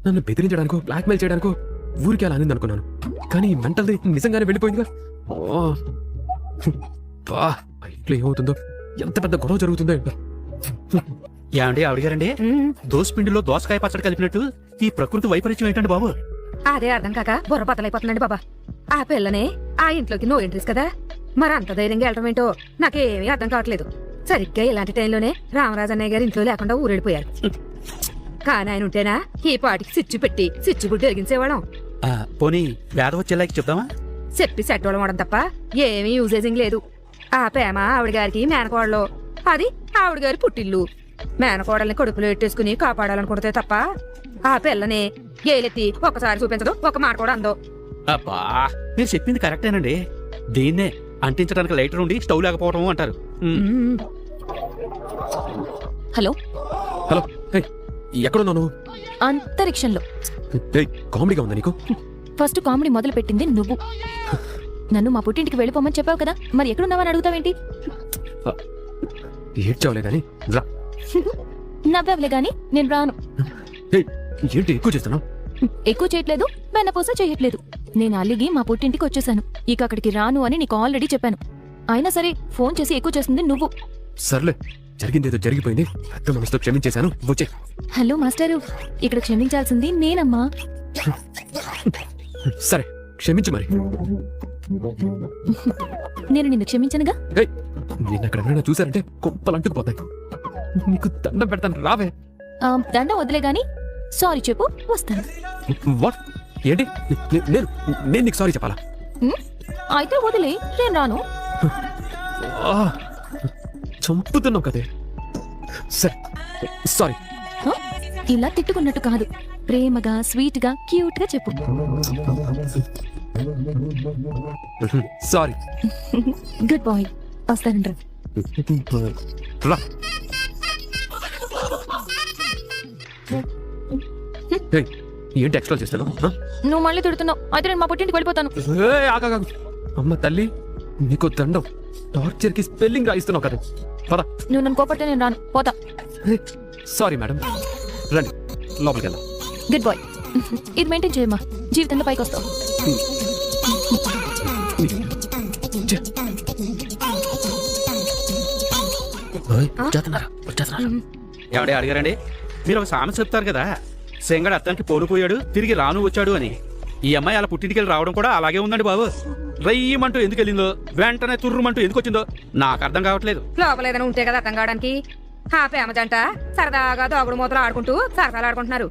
నన్ను బెదిరించడానికో బ్లాక్మెయిల్ చేయడానికో ఊరికి అలా అనింది అనుకున్నాను. కానీ ఈ మెంటల్ది నిజంగానే వెళ్ళిపోయిందిగా. ఇంట్లో ఏమవుతుందో, ఎంత పెద్ద గొడవ జరుగుతుందో ఏంటో. ఏమండి ఆవిడగారండి, దోసపిండిలో దోసకాయ పచ్చడి కలిపినట్టు ఈ ప్రకృతి వైపరీత్యం ఏంటండి బాబు? అదే అర్థం కాక బుర్ర బద్దలైపోతుందండి బాబా. ఆ పిల్లని ఆ ఇంట్లోకి నో ఎంట్రీస్ కదా, మరి అంత ధైర్యంగా వెళ్ళటం ఏంటో నాకేమీ అర్థం కావట్లేదు. సరిగ్గా ఇలాంటి టైంలోనే రామరాజు అన్నయ్య గారు ఇంట్లో లేకుండా ఊరెళ్ళిపోయారు. కానీ ఆయన ఉంటేనా ఈ పాటికి సిచ్చు పెట్టి సిచ్చు గుడ్డు ఎరిగించేవాళ్ళం. పోనీ వేద వచ్చేలాకి చెప్దామా? చెప్పి సెట్టోళం అవడం తప్ప ఏమీ యూజేజింగ్ లేదు. ఆ ప్రేమ ఆవిడ గారికి మేనకోడలో, అది ఆవిడ గారి పుట్టిల్లు. మేనకోడల్ని కడుపులో ఎట్టేసుకుని కాపాడాలనుకుంటే తప్ప ఆ పిల్లని ఏలెత్తి ఒకసారి చూపించదు, ఒక మాట కూడా అందో. అబ్బా, మీరు చెప్పింది కరెక్టేనండి. దీన్నే అంటించడానికి లైటర్ ఉండి స్టవ్ లేకపోవడం అంటారు. హలో హలో, ఎక్కడున్నావు నువ్వు? అంతరిక్షంలో. కామెడీగా ఉందా నీకు? ఫస్ట్ కామెడీ మొదలు పెట్టింది నువ్వు. నన్ను మా పుట్టింటికి వెళ్ళిపోమని చెప్పావు కదా, మరి ఎక్కడున్నావని అడుగుతావేంటి? ఏడ్చావులే గాని రా. నవ్వావులే గాని నేను రాను. ఏంటి ఎక్కువ చేస్తున్నావు? ఎక్కువ చేయట్లేదు, బెన్నపూస చేయట్లేదు. నేను అలిగి మా పుట్టింటికి వచ్చేసాను. ఇక అక్కడికి రాను అని నీకు ఆల్రెడీ చెప్పాను. అయినా సరే ఫోన్ చేసి ఎక్కువ చేస్తుంది నువ్వు. సర్లే, జరిగిందేదో జరిగిపోయింది. పెద్ద మనసుతో క్షమించేశాను, వచ్చే. హలో మాస్టారు, ఇక్కడ క్షమించాల్సింది నేనమ్మా. సరే క్షమించు మరి. నేను నిన్ను క్షమించనుగా. నేను అక్కడ ఎవరైనా చూసారంటే కుప్పలు అంటుకుపోతాయి. నీకు దండం పెడతాను, రావే. దండం వదిలే గాని సారీ చెప్పు, వస్తాను. వాట్? ఏంటి? నేను నీకు సారీ చెప్పాలా? అయితే వదిలే, నేను రాను. చంపుతున్నావు కదే. సరే సారీ. ఇలా తిట్టుకున్నట్టు కాదు, ప్రేమగా స్వీట్ గా క్యూట్ గా చెప్పు. సారీ. Good boy. వస్తానండ్రా. రా. ఏంటి ఎక్స్ట్రా చేస్తాను? నువ్వు మళ్ళీ తిడుతున్నావు. అయితే నేను మా పుట్టింటికి వెళ్ళిపోతాను. అమ్మ తల్లి, నీకు దండం. టార్చర్ కి స్పెల్లింగ్ రాయిస్తున్నావు కదా. పద. నువ్వు నన్ను కోపడితే నేను రాను, పోతా. సారీ మేడం, రండి లోపలికి వెళ్దాం. Good bye. ఇది మెయింటైన్ చేయమ్మా, జీవితంలో పైకి వస్తావు. ఎవడే అడిగారండి? మీరు ఒక సామెత చెప్తారు కదా, సెంగడు అత్తానికి పోనుపోయాడు తిరిగి రాను వచ్చాడు అని. ఈ అమ్మాయి అలా పుట్టింటికి రావడం కూడా అలాగే ఉందండి బాబు. రయ్యమంటూ ఎందుకు వెళ్ళిందో, వెంటనే తుర్రుమంటూ ఎందుకు వచ్చిందో నాకు అర్థం కావట్లేదు. లోపలేదైనా ఉంటే కదా అర్థం కావడానికి. ఆ ప్రేమ జంట సరదాగా దోగుడు మూతలు ఆడుకుంటూ సరసాలు ఆడుకుంటున్నారు.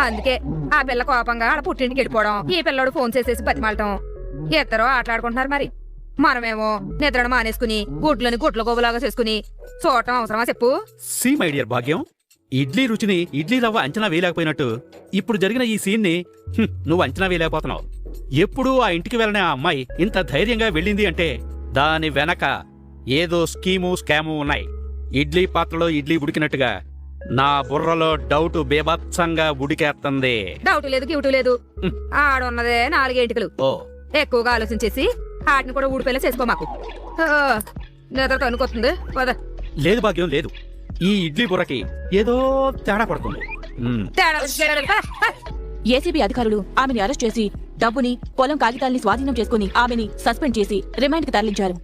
అందుకే ఆ పిల్ల కోపంగా ఆడ పుట్టింటికి వెళ్ళిపోవడం, ఈ పిల్లడు ఫోన్ చేసేసి బతిమాలటం, ఇద్దరు ఆటలాడుకుంటున్నారు. మరి మనమేమో నిద్రను మానేసుకుని గుడ్లని గుడ్ల గోబులాగా చేసుకుని చూడటం అవసరమా చెప్పు? సి మై డియర్ భాగ్యం, ఇడ్లీ రుచిని ఇడ్లీ రవ్వ అంచనా వేయలేకపోయినట్టు ఇప్పుడు జరిగిన ఈ సీన్ ని నువ్వు అంచనా వేయలేకపోతున్నావు. ఎప్పుడు ఆ ఇంటికి వెళ్ళిన ఆ అమ్మాయి ఇంత ధైర్యంగా వెళ్ళింది అంటే దాని వెనక ఏదో స్కీము స్కాము ఉన్నాయి. ఇడ్లీ పాత్రలో ఇడ్లీ ఉడికినట్టుగా నా బుర్రలో డౌట్ బేభత్సంగా ఉడికేస్తుంది. డౌట్ లేదు, గివుటు లేదు. ఆడున్నదే 4 ఎంటికలు. ఎక్కువగా ఆలోచించేసి వాటిని కూడా ఊడిపోయేలా చేసుకో మాకు. నిద్ర తనుకొస్తుంది. లేదు భాగ్యం లేదు, ఈ ఇడ్లీ బుర్రకి ఏదో తేడా పడుతుంది. ఏసీబీ అధికారులు ఆమెని అరెస్ట్ చేసి డబ్బుని పొలం కాగితాల్ని స్వాధీనం చేసుకుని ఆమెని సస్పెండ్ చేసి రిమాండ్ కి తరలించారు.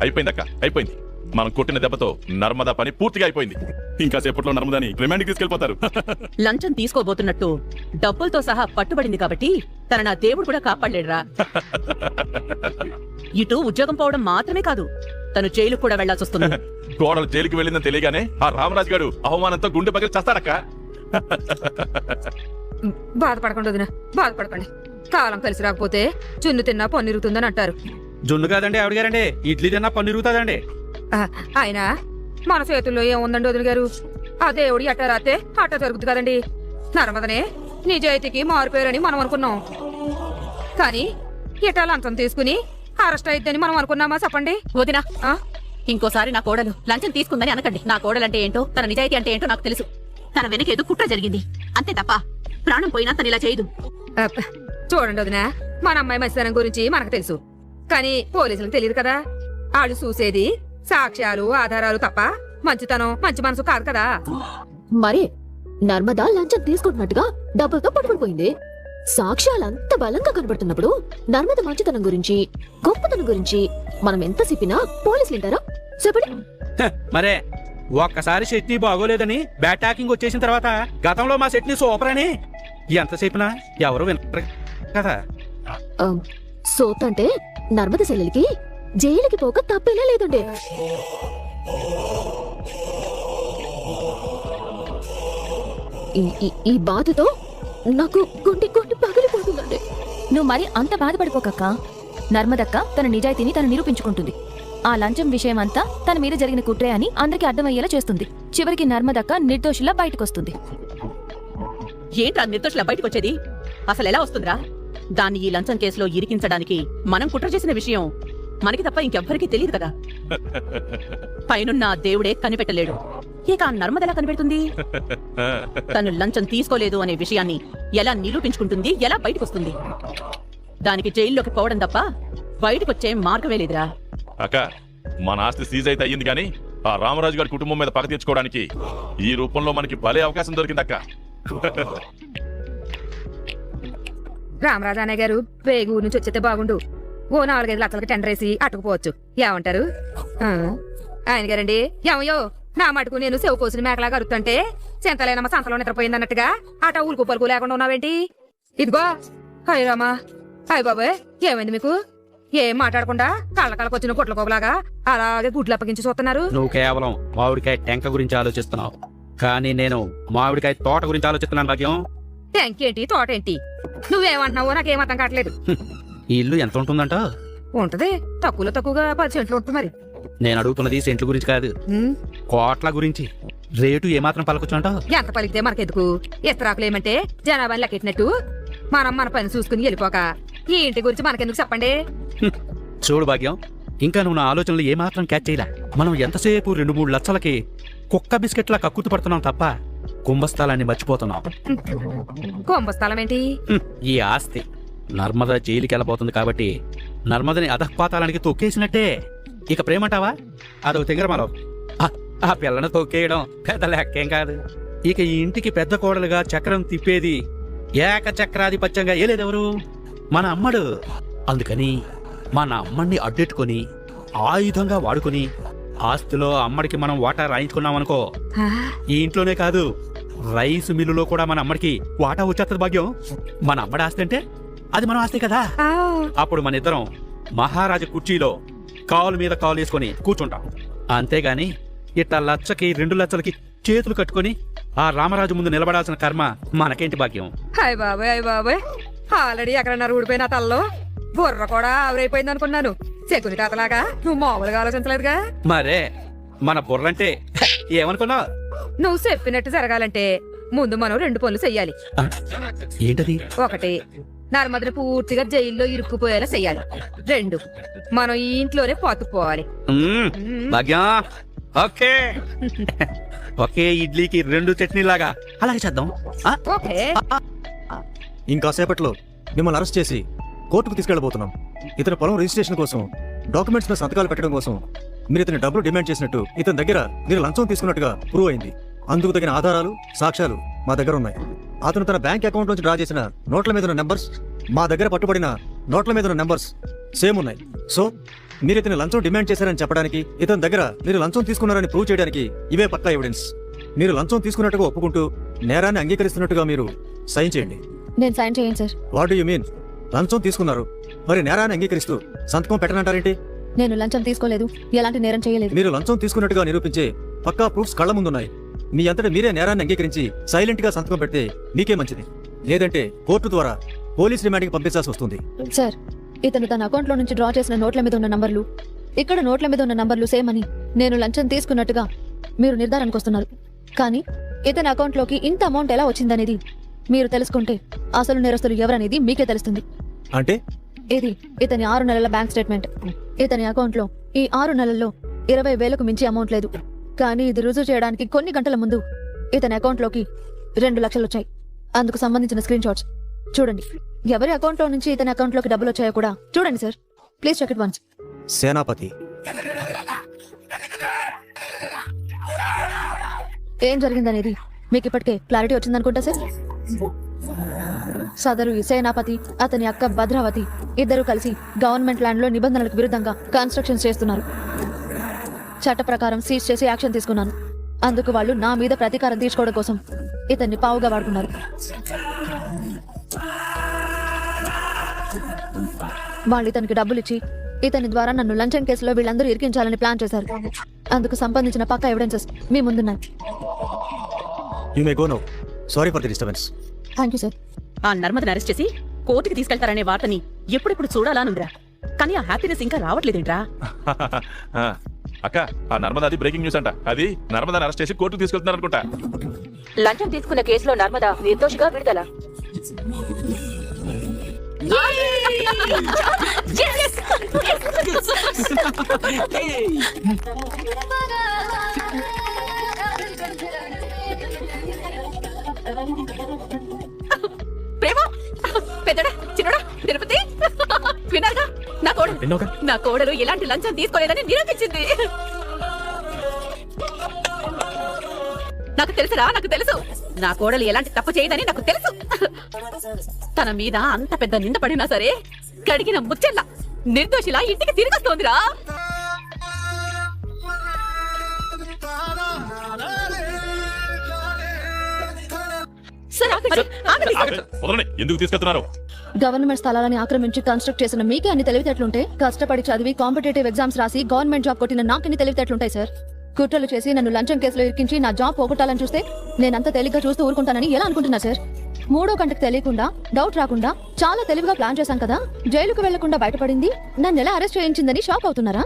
అయిపోయిందక్క, అయిపోయింది. మనం కొట్టిన దెబ్బతో నర్మదా పని పూర్తిగా అయిపోయింది. ఇంకా సేపట్లో నర్మదాని రిమాండ్ కి తీసుకెళ్లిపోతారు. లంచం తీసుకోబోతున్నట్టు డబ్బులతో సహా పట్టుబడింది కాబట్టి తన నా దేవుడు కూడా కాపాడలేడురా. ఇటు ఉద్యోగం పోవడం మాత్రమే కాదు, తను జైలుకు కూడా వెళ్లాల్సి వస్తుంది. గోడలు జైలుకి వెళ్ళిందని తెలియగానే ఆ రామరాజు గారు అవమానంతో గుండె పగిలి చేస్తారక్క. బాధపడకండి వదినా, బాధపడకండి. కాలం కలిసి రాకపోతే చున్ను తిన్నా పన్నిరుగుతుందని అంటారు. జున్ను కాదండి ఆవిడగారండి, ఇడ్లీ తిన్నా పన్నిరుగుతుందండి. ఆయన మన చేతుల్లో ఏముందండి వదిన గారు? ఆ దేవుడి అట్ట రాతే అట్ట జరుగుతుంది కదండి. నర్మదనే నిజాయితీకి మారిపోయారని మనం అనుకున్నాం, కానీ ఇటా లంచం తీసుకుని అరెస్ట్ అయిద్దని మనం అనుకున్నామా చెప్పండి? వదినా, ఇంకోసారి నా కోడలు లంచం తీసుకుందని అనకండి. నా కోడలంటే ఏంటో, తన నిజాయితీ అంటే ఏంటో నాకు తెలుసు. తన వెనక ఏదో కుట్ర జరిగింది అంతే తప్ప ప్రాణం పోయినా తను ఇలా చేయదు. చూడండి వదినా, మన అమ్మాయి మంచితనం గురించి మనకు తెలుసు, కానీ పోలీసులకు తెలియదు కదా. వాళ్ళు చూసేది సాక్ష్యాలు ఆధారాలు తప్ప మంచితనం మంచి మనసు కాదు కదా. మరి నర్మదా లంచం తీసుకుంటున్నట్టుగా డబ్బులతో పట్టుబడిపోయింది. సాక్ష్యాలంత బలంగా కనబడుతున్నప్పుడు నర్మద మంచితనం గురించి, గొప్పతనం గురించి మనం ఎంత చెప్పినా పోలీసులు వింటారా? చెప్పండి. మరే ఒక్కసారి చట్నీ బాగోలేదని బ్యాట్ టాకింగ్ వచ్చేసిన తర్వాత గతంలో మా చట్నీ సూపర్ అని ఎంత చెప్పినా ఎవరు వినరు కదా. సోత్ అంటే నర్మద సెల్లెలకి జైలుకి పోక తప్పేలా లేదండి. ఈ బాధతో నాకు గుండె పగిలిపోతుందండి. నువ్వు మరి అంత బాధపడిపోకక్క. నర్మదక్క తన నిజాయితీని తను నిరూపించుకుంటుంది. ఆ లంచం విషయం అంతా తన మీద జరిగిన కుట్రే అని అందరికీ అర్థమయ్యేలా చేస్తుంది. చివరికి నర్మదక్క నిర్దోషులా బయటకొస్తుంది. ఏంట్రా నిర్దోషుల బయటకు వచ్చేది? అసలు ఎలా వస్తుందిరా? దాన్ని ఈ లంచం కేసులో ఇరికించడానికి మనం కుట్ర చేసిన విషయం మనకి తప్ప ఇంకెవ్వరికీ తెలియదు కదా. పైనున్న ఆ దేవుడే కనిపెట్టలేడు. ఇక ఆ నర్మద ఎలా కనిపెడుతుంది? తను లంచం తీసుకోలేదు అనే విషయాన్ని ఎలా నిరూపించుకుంటుంది? ఎలా బయటకొస్తుంది? దానికి జైల్లోకి పోవడం తప్ప బయటకొచ్చే మార్గమే లేదురా. అక్క, మన ఆస్తి సీజ్ అయితే అయ్యింది కానీ ఆ రామరాజు గారి కుటుంబం మీద పగ తీర్చుకోవడానికి ఈ రూపంలో మనకి భలే అవకాశం దొరికిందక్క. రామరాజు అన్నయ్య గారు వేగు ఊరు నుంచి వచ్చేస్తే బాగుండు. ఓ 4-5 లక్షలకి టెండర్ వేసి అట్టుకుపోవచ్చు. ఏమంటారు ఆయన గారండి? ఏమయ్యో, నా మటుకు నేను సెవ కోసిన మేకలాగా అరుతుంటే చింతలేనమ్మ సంతలో నిద్రపోయింది అన్నట్టుగా అట ఊలుకు పలుకు లేకుండా ఉన్నావేంటి? ఇదిగో హాయ్ రామా, హాయ్ బాబాయ్, ఏమైంది మీకు? ఏం మాట్లాడకుండా కళ్ళకొచ్చిన గుట్ల కోపలాగా అలాగే గుడ్లు అప్పగించి చూస్తున్నారు. నువ్వు కేవలం మామిడికాయ టెంక గురించి ఆలోచిస్తున్నావు, కానీ నేను మామిడికాయ తోట గురించి ఆలోచిస్తున్నాను. భాగ్యం, టెంకేంటి తోటేంటి? నువ్వేమంటున్నావో నాకేం అర్థం కావట్లేదు. ఈ ఇల్లు ఎంత ఉంటుందంట? ఉంటది తక్కువలో తక్కువగా 10 సెంట్లు ఉంటుంది. మరి నేను అడుగుతున్నది సెంట్ల గురించి కాదు, కోట్ల గురించి. రేటు ఏమాత్రం పలకొచ్చుంట? ఎంత పలికితే మనకెందుకు? ఇస్తరాకులు ఏమంటే జనాభాని లెక్కెట్టినట్టు మనం మన పని చూసుకుని వెళ్ళిపోక ఈ ఇంటి గురించి మనకెందుకు చెప్పండి? చూడు భాగ్యం, ఇంకా నువ్వు నా ఆలోచనలు ఏమాత్రం క్యాచ్ చేయలే. మనం ఎంతసేపు 2-3 లక్షలకి కుక్క బిస్కెట్లా కక్కుతు పడుతున్నాం తప్ప కుంభస్థలాన్ని మర్చిపోతున్నాం. కుంభస్థలం ఏంటి? ఈ ఆస్తి నర్మద జైలుకి వెళ్ళబోతుంది కాబట్టి నర్మదని అధఃపాతాలానికి తొక్కేసినట్టే. ఇక ప్రేమంటావా? అదొక తింగరమాలో. ఆ పిల్లను తొక్కేయడం పెద్ద లెక్కేం కాదు. ఇక ఈ ఇంటికి పెద్ద కోడలుగా చక్రం తిప్పేది ఏకచక్రాధిపత్యంగా ఏలేదెవరు? మన అమ్మడు. అందుకని మన అమ్మడిని అడ్డెట్టుకొని ఆయుధంగా వాడుకొని ఆస్తిలో అమ్మడికి మనం వాటా రాయించుకున్నామనుకో, ఈ ఇంట్లోనే కాదు రైసు మిల్లులో కూడా మన అమ్మడికి వాటా వచ్చేస్తుంది. భాగ్యం, మన అమ్మడి ఆస్తి అంటే అది మన ఆస్తి కదా. అప్పుడు మన ఇద్దరం మహారాజు కుర్చీలో కాలు మీద కాలు వేసుకొని కూర్చుంటాం. అంతేగాని ఇట్లా 1,00,000కి 2 లక్షలకి చేతులు కట్టుకొని ఆ రామరాజు ముందు నిలబడాల్సిన కర్మ మనకేంటి భాగ్యం? హాయ్ బాబాయ్, ఆల్రెడీ ఎక్కడన్నారు ఊడిపోయిన తల్లో బుర్ర కూడా ఆవిరైపోయింది అనుకున్నాను. చెక్కుని తాతలాగా నువ్వు మామూలుగా ఆలోచించలేదుగా. మరే మన బుర్రంటే ఏమనుకున్నావు? నువ్వు చెప్పినట్టు జరగాలంటే ముందు మనం 2 పనులు చెయ్యాలి. ఏంటది? 1, నర్మదని పూర్తిగా జైల్లో ఇరుక్కుపోయేలా చెయ్యాలి. 2, మనం ఈ ఇంట్లోనే పాతుకుపోవాలి. భాగ్యం, ఓకే. ఒకే ఇడ్లీకి 2 చట్నీలాగా అలాగే చేద్దాం. ఓకే. ఇంకాసేపట్లో మిమ్మల్ని అరెస్ట్ చేసి కోర్టుకు తీసుకెళ్లబోతున్నాం. ఇతని పొలం రిజిస్ట్రేషన్ కోసం డాక్యుమెంట్స్ మీద సంతకాలు పెట్టడం కోసం మీరు ఇతని డబ్బులు డిమాండ్ చేసినట్టు ఇతని దగ్గర మీరు లంచం తీసుకున్నట్టుగా ప్రూవ్ అయింది. అందుకు తగిన ఆధారాలు, సాక్ష్యాలు మా దగ్గర ఉన్నాయి. అతను తన బ్యాంక్ అకౌంట్ నుంచి డ్రా చేసిన నోట్ల మీద ఉన్న నెంబర్స్, మా దగ్గర పట్టుబడిన నోట్ల మీద ఉన్న నెంబర్స్ సేమ్ ఉన్నాయి. సో మీరు ఇతని లంచం డిమాండ్ చేశారని చెప్పడానికి, ఇతని దగ్గర మీరు లంచం తీసుకున్నారని ప్రూవ్ చేయడానికి ఇవే పక్కా ఎవిడెన్స్. మీరు లంచం తీసుకున్నట్టుగా ఒప్పుకుంటూ నేరాన్ని అంగీకరిస్తున్నట్టుగా మీరు సైన్ చేయండి. నేను సైన్ చేయను sir. What do you mean? లంచం తీసుకున్నారు, మరి నేరాన్ని అంగీకరిస్తూ సంతకం పెట్టనంటారేంటి? నేను లంచం తీసుకోలేదు, ఎలాంటి నేరం చేయలేదు. మీరు లంచం తీసుకున్నట్టుగా నిరూపించే పక్కా ప్రూఫ్స్ కళ్ళ ముందున్నాయి. మీ అంతటా మీరే నేరాన్ని అంగీకరించి సైలెంట్ గా సంతకం పెడితే మీకే మంచిది. లేదంటే కోర్టు ద్వారా పోలీస్ రిమాండ్కి పంపించాల్సి వస్తుంది. సార్, ఇతను తన అకౌంట్ లో నుంచి డ్రా చేసిన నోట్ల మీద ఉన్న నంబర్లు, ఇక్కడ నోట్ల మీద ఉన్న నంబర్లు సేమ్ అని నేను లంచం తీసుకున్నట్టుగా మీరు నిర్ధారణకు వస్తున్నారు. కానీ ఇతని అకౌంట్ లోకి ఇంత అమౌంట్ ఎలా వచ్చిందనేది మీరు తెలుసుకుంటే అసలు నేరస్తులు ఎవరనేది మీకే తెలుస్తుంది. అంటే ఇది ఇతని 6 నెలల బ్యాంక్ స్టేట్మెంట్. ఇతని అకౌంట్ లో ఈ 6 నెలల్లో 20,000కు మించి అమౌంట్ లేదు. కానీ ఇది రుజువు చేయడానికి కొన్ని గంటల ముందు ఇతని అకౌంట్ లోకి 2 లక్షలు వచ్చాయి. అందుకు సంబంధించిన స్క్రీన్ షాట్స్ చూడండి. ఎవరి అకౌంట్ లో నుంచి ఇతని అకౌంట్ లోకి డబ్బులు వచ్చాయో కూడా చూడండి sir. Please check it once. Senapathi, ఏం జరిగిందనేది మీకు ఇప్పటికే క్లారిటీ వచ్చిందనుకుంటా సార్. సదరు ఈ సేనాపతి అతని అక్క భద్రావతి ఇద్దరు కలిసి గవర్నమెంట్ ల్యాండ్ లో నిబంధనలకు విరుద్ధంగా కన్స్ట్రక్షన్స్ చేస్తున్నారు. చట్ట ప్రకారం సీజ్ చేసి యాక్షన్ తీసుకున్నాను. అందుకు వాళ్ళు నా మీద ప్రతీకారం తీర్చుకోవడం కోసం ఇతన్ని పావుగా వాడుకున్నారు. వాళ్ళు ఇతనికి డబ్బులు ఇచ్చి ఇతని ద్వారా నన్ను లంచం కేసులో వీళ్ళందరూ ఇరికించాలని ప్లాన్ చేశారు. అందుకు సంబంధించిన పక్కా ఎవిడెన్సెస్ మీ ముందున్నాయి. You may go now. Sorry for the disturbance. Thank you sir. ఆ నర్మదని అరెస్ట్ చేసి కోర్టుకి తీసుకెళ్తారనే వార్తని ఎప్పుడెప్పుడు చూడాలానుందిరా. కానీ ఆ హ్యాపీనెస్ ఇంకా రావట్లేదేంట్రా? ఆ, అక్క ఆ నర్మదాది బ్రేకింగ్ న్యూస్ అంట. అది నర్మదాని అరెస్ట్ చేసి కోర్టుకు తీసుకెళ్తున్నారు అనుకుంటా. లంచం తీసుకున్న కేసులో నర్మద నిర్దోషిగా విడుదల. ప్రేమ పెద్దడా చిన్నడా తిరుపతి విన్నారుగా, నా కోడలు ఎలాంటి లంచం తీసుకోలేదని నిరూపించింది. నాకు తెలుసురా, నాకు తెలుసు నా కోడలు ఎలాంటి తప్పు చేయదని నాకు తెలుసు. తన మీద అంత పెద్ద నింద పడినా సరే కడిగిన ముచ్చెల్లా నిర్దోషిలా ఇంటికి తిరిగొస్తోందిరా. సరే ఆగండి, ఆగండి. వదలండి, ఎందుకు తీసుకెళ్తున్నారు? గవర్నమెంట్ స్థలాలని ఆక్రమించి కన్స్ట్రక్ట్ చేసిన మీకే అన్ని తెలివితేటలుంటే కష్టపడి చదివి కాంపిటేటివ్ ఎగ్జామ్స్ రాసి గవర్నమెంట్ జాబ్ కొట్టిన నాకెన్ని తెలివితేటలుంటాయి సార్? కుట్రలు చేసి నన్ను లంచం కేసులో ఇరికించి నా జాబ్ పోగొట్టాలని చూస్తే నేనంత తేలిగ్గా చూస్తూ ఊరుకుంటానని ఎలా అనుకుంటున్నా సార్? మూడో కంటకు తెలియకుండా డౌట్ రాకుండా చాలా తెలివిగా ప్లాన్ చేశాం కదా. జైలుకు వెళ్లకుండా బయటపడింది నన్ను ఎలా అరెస్ట్ చేయించిందని షాక్ అవుతున్నారా?